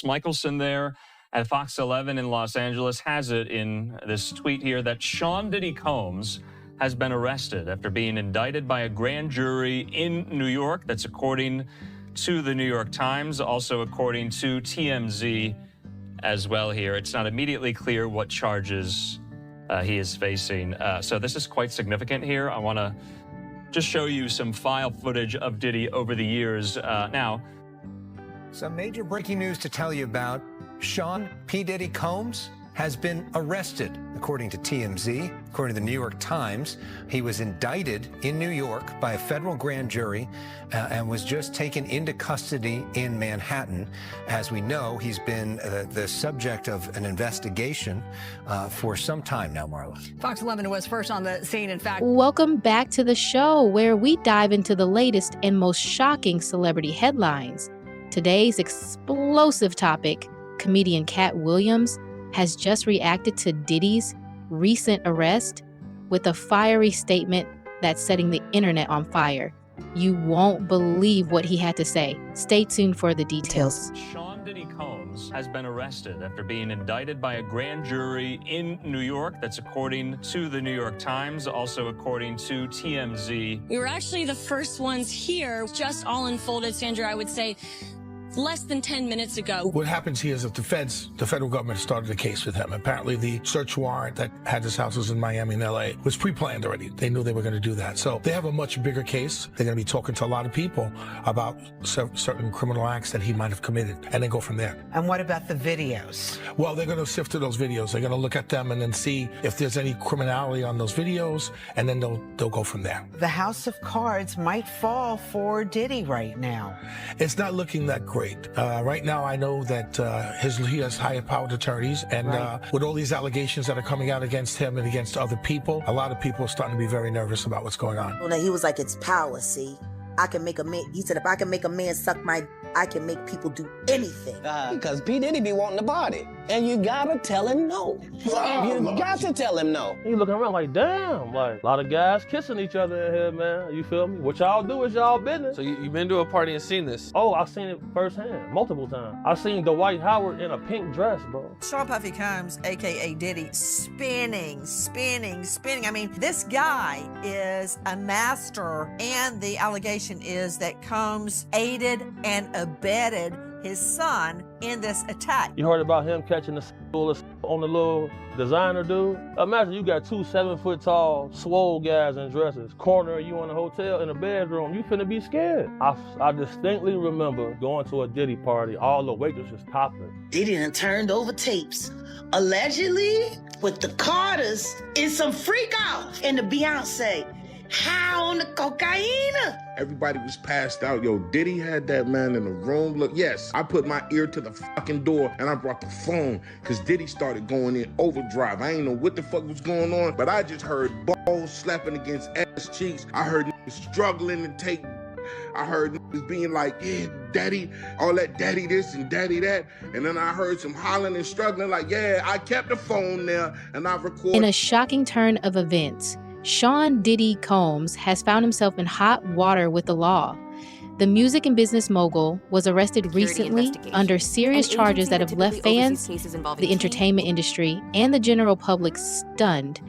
Michelson there at Fox 11 in Los Angeles has it in this tweet here that Sean Diddy Combs has been arrested after being indicted by a grand jury in New York. That's according to the New York Times, also according to TMZ as well here. It's not immediately clear what charges he is facing. So this is quite significant here. I want to just show you some file footage of Diddy over the years now. Some major breaking news to tell you about. Sean P. Diddy Combs has been arrested, according to TMZ. According to the New York Times, he was indicted in New York by a federal grand jury and was just taken into custody in Manhattan. As we know, he's been the subject of an investigation for some time now, Marla. Fox 11 was first on the scene, in fact. Welcome back to the show, where we dive into the latest and most shocking celebrity headlines. Today's explosive topic, comedian Katt Williams has just reacted to Diddy's recent arrest with a fiery statement that's setting the internet on fire. You won't believe what he had to say. Stay tuned for the details. Sean Diddy Combs has been arrested after being indicted by a grand jury in New York. That's according to the New York Times, also according to TMZ. We were actually the first ones here, just all unfolded, Sandra, I would say, less than 10 minutes ago. What happens here is that the federal government started a case with him. Apparently the search warrant that had his houses in Miami and LA was pre-planned already. They knew they were going to do that. So they have a much bigger case. They're going to be talking to a lot of people about certain criminal acts that he might have committed, and then go from there. And what about the videos? Well, they're going to sift through those videos. They're going to look at them and then see if there's any criminality on those videos, and then they'll go from there. The house of cards might fall for Diddy right now. It's not looking that great. Right now, I know that he has higher-powered attorneys, and with all these allegations that are coming out against him and against other people, a lot of people are starting to be very nervous about what's going on. Well, he was like, it's power, see? I can make a man, he said, if I can make a man suck my, I can make people do anything. Because P. Diddy be wanting the body. And you gotta tell him no. You got to tell him no. He looking around like, damn, like a lot of guys kissing each other in here, man. You feel me? What y'all do is y'all business. So you've been to a party and seen this? Oh, I've seen it firsthand, multiple times. I've seen Dwight Howard in a pink dress, bro. Sean Puffy Combs, a.k.a. Diddy, spinning. I mean, this guy is a master, and the allegation is that Combs aided and abetted his son in this attack. You heard about him catching the on the little designer dude? Imagine you got two 7-foot-tall, swole guys in dresses, cornering you in a hotel in a bedroom. You finna be scared. I distinctly remember going to a Diddy party, all the waitresses topless. Diddy done turned over tapes, allegedly with the Carters in some freak off, and the Beyonce high on the cocaine. Everybody was passed out. Yo, Diddy had that man in the room. Look, yes, I put my ear to the fucking door and I brought the phone because Diddy started going in overdrive. I ain't know what the fuck was going on, but I just heard balls slapping against ass cheeks. I heard niggas struggling to take. I heard niggas being like, yeah, daddy, all that daddy this and daddy that. And then I heard some hollering and struggling like, yeah, I kept the phone there and I recorded. In a shocking turn of events, Sean Diddy Combs has found himself in hot water with the law. The music and business mogul was arrested recently under serious charges that have left fans, the entertainment industry, and the general public stunned.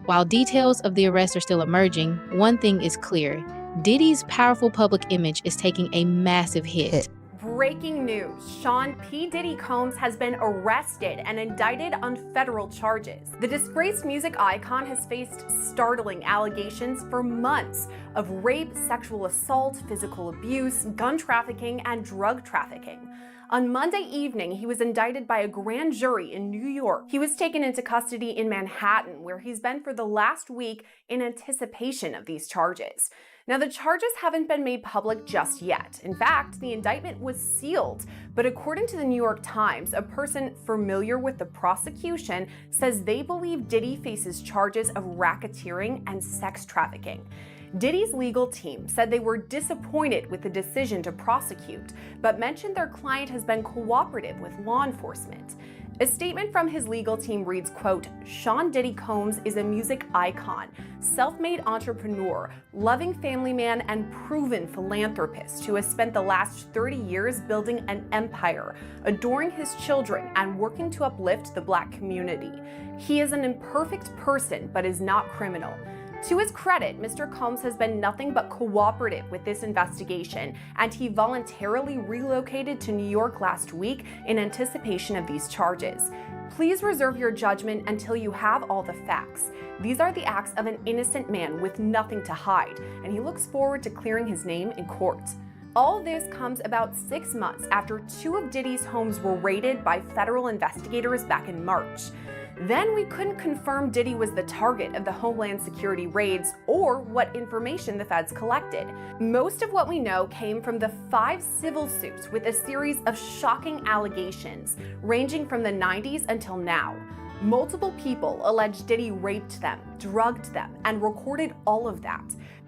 While details of the arrest are still emerging, one thing is clear. Diddy's powerful public image is taking a massive hit. Breaking news, Sean P. Diddy Combs has been arrested and indicted on federal charges. The disgraced music icon has faced startling allegations for months of rape, sexual assault, physical abuse, gun trafficking, and drug trafficking. On Monday evening, he was indicted by a grand jury in New York. He was taken into custody in Manhattan, where he's been for the last week in anticipation of these charges. Now, the charges haven't been made public just yet. In fact, the indictment was sealed. But according to the New York Times, a person familiar with the prosecution says they believe Diddy faces charges of racketeering and sex trafficking. Diddy's legal team said they were disappointed with the decision to prosecute, but mentioned their client has been cooperative with law enforcement. A statement from his legal team reads, quote, Sean Diddy Combs is a music icon, self-made entrepreneur, loving family man, and proven philanthropist who has spent the last 30 years building an empire, adoring his children, and working to uplift the Black community. He is an imperfect person, but is not criminal. To his credit, Mr. Combs has been nothing but cooperative with this investigation, and he voluntarily relocated to New York last week in anticipation of these charges. Please reserve your judgment until you have all the facts. These are the acts of an innocent man with nothing to hide, and he looks forward to clearing his name in court. All this comes about 6 months after 2 of Diddy's homes were raided by federal investigators back in March. Then we couldn't confirm Diddy was the target of the Homeland Security raids or what information the feds collected. Most of what we know came from the 5 civil suits with a series of shocking allegations ranging from the 90s until now. Multiple people alleged Diddy raped them, drugged them, and recorded all of that.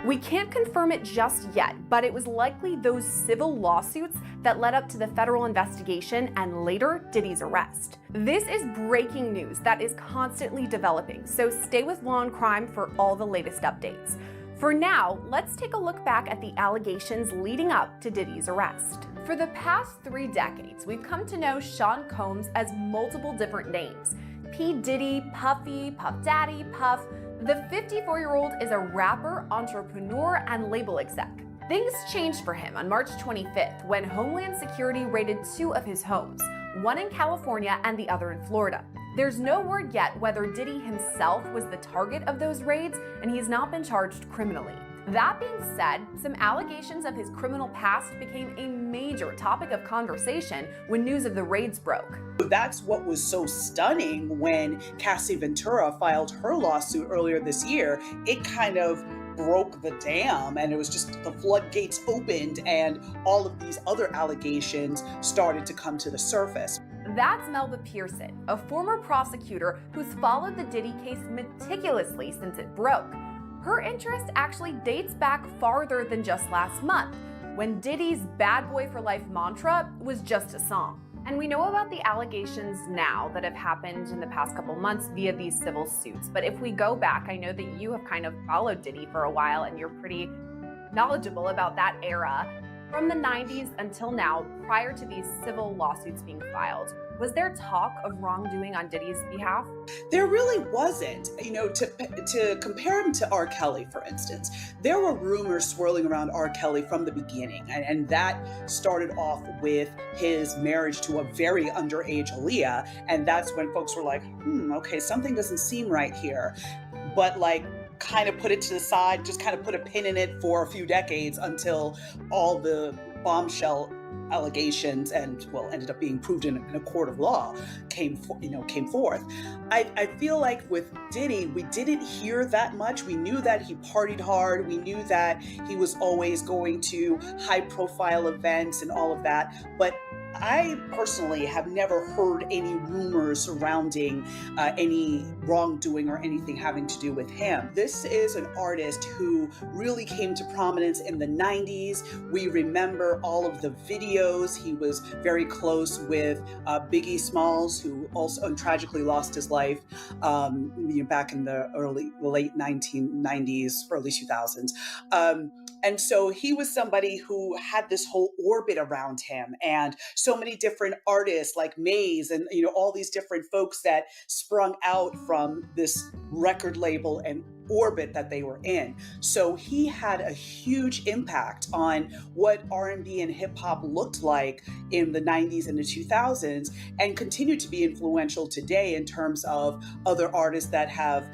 We can't confirm it just yet, but it was likely those civil lawsuits that led up to the federal investigation and later Diddy's arrest. This is breaking news that is constantly developing, so stay with Law and Crime for all the latest updates. For now, let's take a look back at the allegations leading up to Diddy's arrest. For the past 3 decades, we've come to know Sean Combs as multiple different names. P. Diddy, Puffy, Puff Daddy, Puff. The 54-year-old is a rapper, entrepreneur, and label exec. Things changed for him on March 25th when Homeland Security raided 2 of his homes, one in California and the other in Florida. There's no word yet whether Diddy himself was the target of those raids, and he's not been charged criminally. That being said, some allegations of his criminal past became a major topic of conversation when news of the raids broke. That's what was so stunning when Cassie Ventura filed her lawsuit earlier this year. It kind of broke the dam, and it was just the floodgates opened and all of these other allegations started to come to the surface. That's Melba Pearson, a former prosecutor who's followed the Diddy case meticulously since it broke. Her interest actually dates back farther than just last month, when Diddy's Bad Boy for Life mantra was just a song. And we know about the allegations now that have happened in the past couple months via these civil suits. But if we go back, I know that you have kind of followed Diddy for a while and you're pretty knowledgeable about that era. From the 90s until now, prior to these civil lawsuits being filed, was there talk of wrongdoing on Diddy's behalf? There really wasn't. You know, to compare him to R. Kelly, for instance, there were rumors swirling around R. Kelly from the beginning, and that started off with his marriage to a very underage Aaliyah, and that's when folks were like, okay, something doesn't seem right here. But like, kind of put it to the side, just kind of put a pin in it for a few decades until all the bombshell allegations and, well, ended up being proved in a court of law came forth. I feel like with Diddy, we didn't hear that much. We knew that he partied hard. We knew that he was always going to high profile events and all of that. But I personally have never heard any rumors surrounding any wrongdoing or anything having to do with him. This is an artist who really came to prominence in the 90s. We remember all of the videos. He was very close with Biggie Smalls, who also tragically lost his life back in the late 1990s, early 2000s. And so he was somebody who had this whole orbit around him, and so many different artists like Maze and all these different folks that sprung out from this record label and orbit that they were in. So he had a huge impact on what R&B and hip hop looked like in the 90s and the 2000s, and continued to be influential today in terms of other artists that have,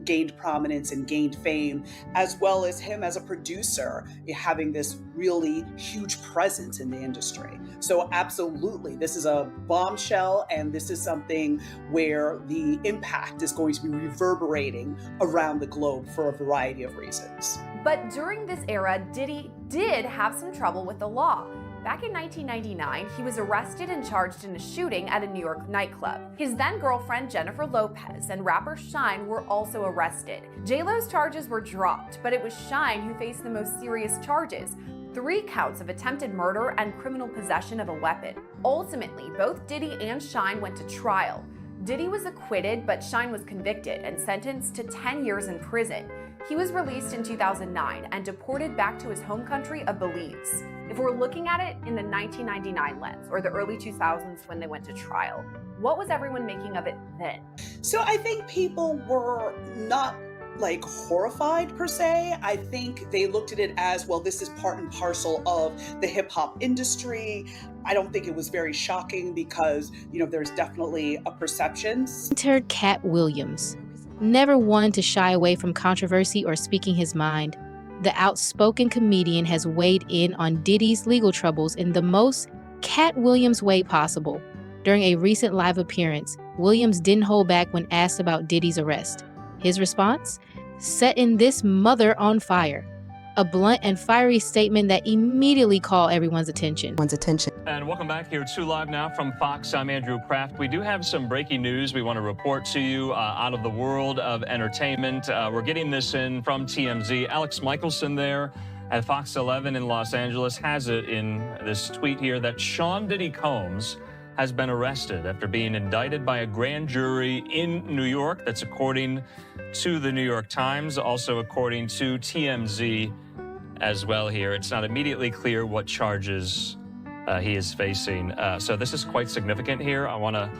gained prominence and gained fame, as well as him as a producer, having this really huge presence in the industry. So absolutely, this is a bombshell, and this is something where the impact is going to be reverberating around the globe for a variety of reasons. But during this era, Diddy did have some trouble with the law. Back in 1999, he was arrested and charged in a shooting at a New York nightclub. His then-girlfriend Jennifer Lopez and rapper Shyne were also arrested. J-Lo's charges were dropped, but it was Shyne who faced the most serious charges, 3 counts of attempted murder and criminal possession of a weapon. Ultimately, both Diddy and Shine went to trial. Diddy was acquitted, but Shine was convicted and sentenced to 10 years in prison. He was released in 2009 and deported back to his home country of Belize. If we're looking at it in the 1999 lens, or the early 2000s when they went to trial, what was everyone making of it then? So I think people were not like horrified per se. I think they looked at it as, well, this is part and parcel of the hip hop industry. I don't think it was very shocking because, you know, there's definitely a perception. Enter Katt Williams. Never one to shy away from controversy or speaking his mind, the outspoken comedian has weighed in on Diddy's legal troubles in the most Katt Williams way possible. During a recent live appearance, Williams didn't hold back when asked about Diddy's arrest. His response? Setting this mother on fire. A blunt and fiery statement that immediately caught everyone's attention. And welcome back here to Live Now from Fox. I'm Andrew Kraft. We do have some breaking news we want to report to you out of the world of entertainment. We're getting this in from TMZ. Alex Michelson there at Fox 11 in Los Angeles has it in this tweet here that Sean Diddy Combs has been arrested after being indicted by a grand jury in New York. That's according to the New York Times, also according to TMZ as well here. It's not immediately clear what charges he is facing. So this is quite significant here. I want to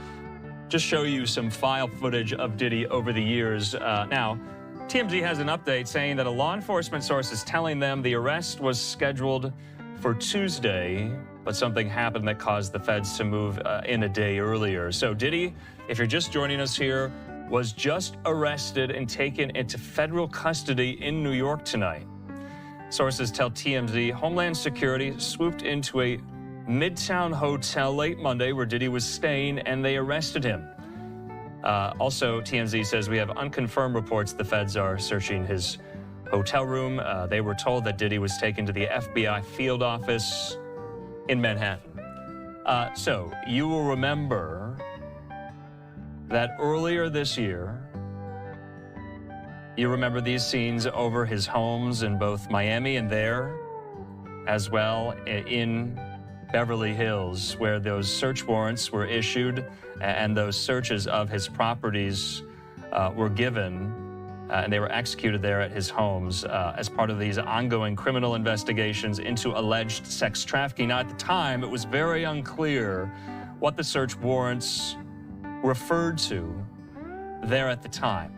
just show you some file footage of Diddy over the years. Now, TMZ has an update saying that a law enforcement source is telling them the arrest was scheduled for Tuesday, but something happened that caused the feds to move in a day earlier. So Diddy, if you're just joining us here, was just arrested and taken into federal custody in New York tonight. Sources tell TMZ Homeland Security swooped into a Midtown hotel late Monday where Diddy was staying, and they arrested him. Also, TMZ says we have unconfirmed reports the feds are searching his hotel room. They were told that Diddy was taken to the FBI field office in Manhattan. So you will remember that earlier this year, you remember these scenes over his homes in both Miami and there, as well in Beverly Hills, where those search warrants were issued and those searches of his properties were given, and they were executed there at his homes as part of these ongoing criminal investigations into alleged sex trafficking. Now, at the time, it was very unclear what the search warrants referred to there at the time.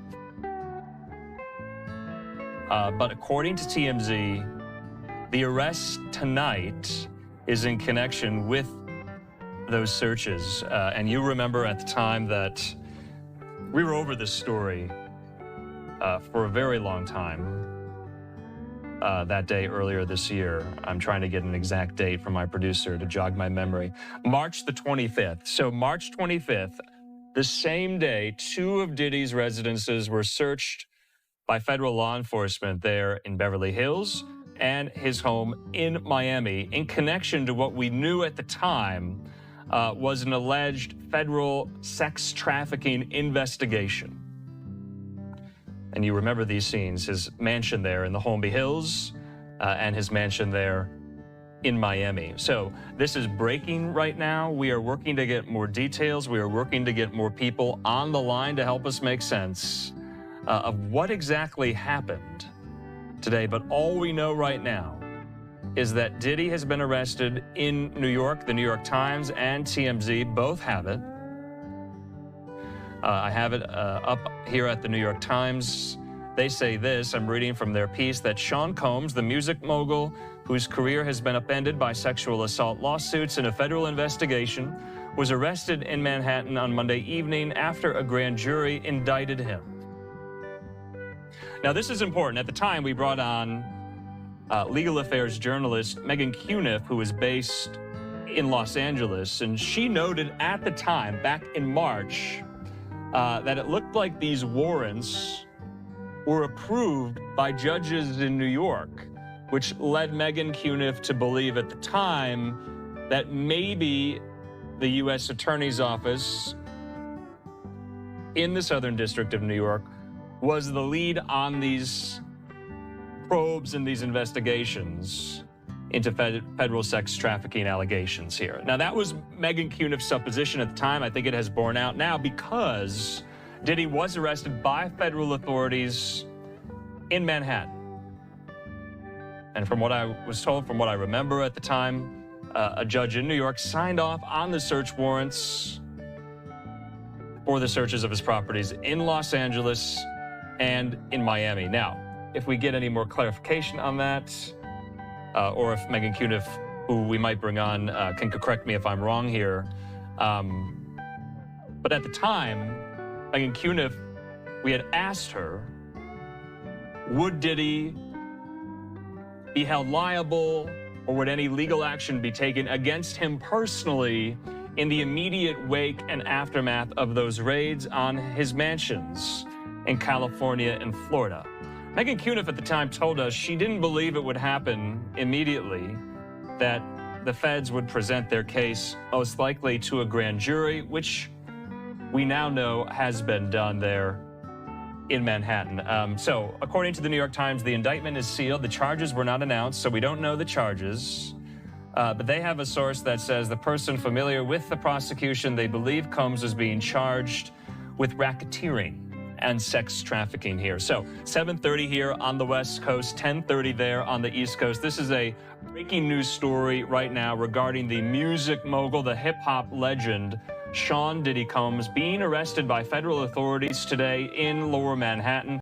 But according to TMZ, the arrest tonight is in connection with those searches. And you remember at the time that we were over this story for a very long time that day earlier this year. I'm trying to get an exact date from my producer to jog my memory. March the 25th. So March 25th, the same day, 2 of Diddy's residences were searched by federal law enforcement there in Beverly Hills and his home in Miami in connection to what we knew at the time was an alleged federal sex trafficking investigation. And you remember these scenes, his mansion there in the Holmby Hills and his mansion there in Miami. So this is breaking right now. We are working to get more details. We are working to get more people on the line to help us make sense of what exactly happened today. But all we know right now is that Diddy has been arrested in New York. The New York Times and TMZ both have it. I have it up here at the New York Times. They say this, I'm reading from their piece, that Sean Combs, the music mogul whose career has been upended by sexual assault lawsuits in a federal investigation, was arrested in Manhattan on Monday evening after a grand jury indicted him. Now, this is important. At the time, we brought on legal affairs journalist Megan Cuniff, who is based in Los Angeles, and she noted at the time, back in March, that it looked like these warrants were approved by judges in New York, which led Megan Cuniff to believe at the time that maybe the U.S. Attorney's Office in the Southern District of New York was the lead on these probes and these investigations into federal sex trafficking allegations here. Now, that was Megan Cunniff's supposition at the time. I think it has borne out now because Diddy was arrested by federal authorities in Manhattan. And from what I was told, from what I remember at the time, a judge in New York signed off on the search warrants for the searches of his properties in Los Angeles and in Miami. Now, if we get any more clarification on that, or if Megan Cunniff, who we might bring on, can correct me if I'm wrong here. But at the time, Megan Cunniff, we had asked her, would Diddy be held liable or would any legal action be taken against him personally in the immediate wake and aftermath of those raids on his mansions in California and Florida? Megan Cunniff at the time told us she didn't believe it would happen immediately, that the feds would present their case most likely to a grand jury, which we now know has been done there in Manhattan. So according to the New York Times, the indictment is sealed. The charges were not announced, so we don't know the charges. But they have a source that says the person familiar with the prosecution, they believe Combs is being charged with racketeering and sex trafficking here. So 7:30 here on the West Coast, 10:30 there on the East Coast. This is a breaking news story right now regarding the music mogul, the hip-hop legend, Sean Diddy Combs, being arrested by federal authorities today in Lower Manhattan.